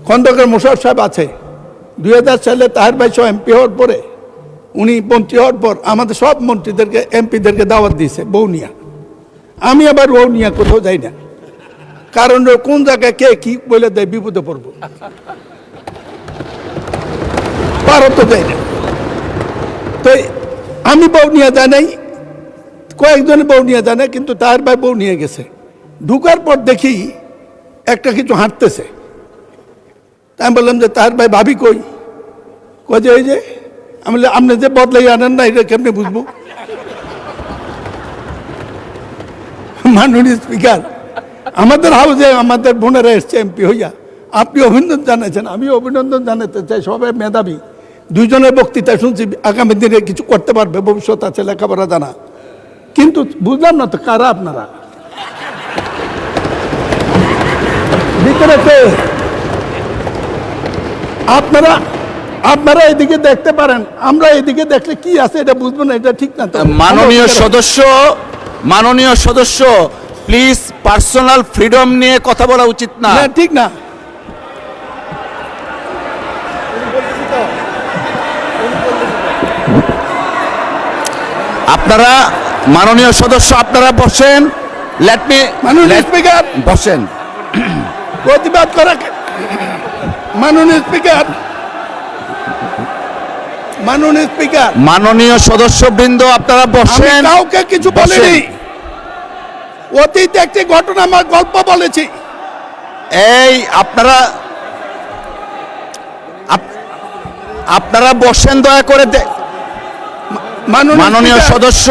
খন্দকার মোশাররফ সাহেব আছে 2000 সালে তাহের ভাই সহ এমপি হওয়ার পরে উনি মন্ত্রী হওয়ার পর আমাদের সব মন্ত্রীদেরকে এমপিদেরকে দাওয়াত দিয়েছে বৌনিয়া। আমি আবার বৌনিয়া কোথাও যাই না, কারণ কোন জায়গায় কে কি বলে দেয় বিপদে পড়বো, পারো তো যাই না। তো আমি বৌনিয়া যাই নাই, কয়েকজন বৌনিয়া যায় না, কিন্তু তাহের ভাই বৌনিয়া গেছে। ঢুকার পর দেখি একটা কিছু হাঁটতেছে। আমি বললাম যে তাহের ভাই ভাবি কই? কই যে ওই যে। আমি বললাম আপনি যে বদলাই আনেন না, এটা কেমনি বুঝবো? মাননীয় স্পিকার, আমাদের হাউসে আমাদের বোনেরা এসছে এমপি হইয়া, আপনি অভিনন্দন জানাচ্ছেন, আমি অভিনন্দন জানাতে চাই। সবাই মেধাবী, দুইজনের বক্তৃতা শুনছি, আগামী দিনে কিছু করতে পারবে, ভবিষ্যৎ আছে, লেখাপড়া জানা। কিন্তু বুঝলাম না তো কারা আপনারা ভিতরে কে? আপনারা আপনারা এদিকে দেখতে পারেন, আমরা এদিকে দেখলে কি আছে এটা বুঝবো না, এটা ঠিক না। মাননীয় সদস্য প্লিজ পার্সোনাল ফ্রিডম নিয়ে কথা বলা উচিত না। ঠিক না। আপনারা মাননীয় সদস্য আপনারা বসেন। মাননীয় স্পিকার বসেন। প্রতিবাদ করা। মাননীয় স্পিকার, মাননীয় স্পিকার, মাননীয় সদস্যবৃন্দ আপনারা বসেন। কাউকে কিছু বলিনি, অতীত একটি ঘটনা আমার গল্প বলেছি। এই আপনারা বসেন দয়া করে। মাননীয় সদস্য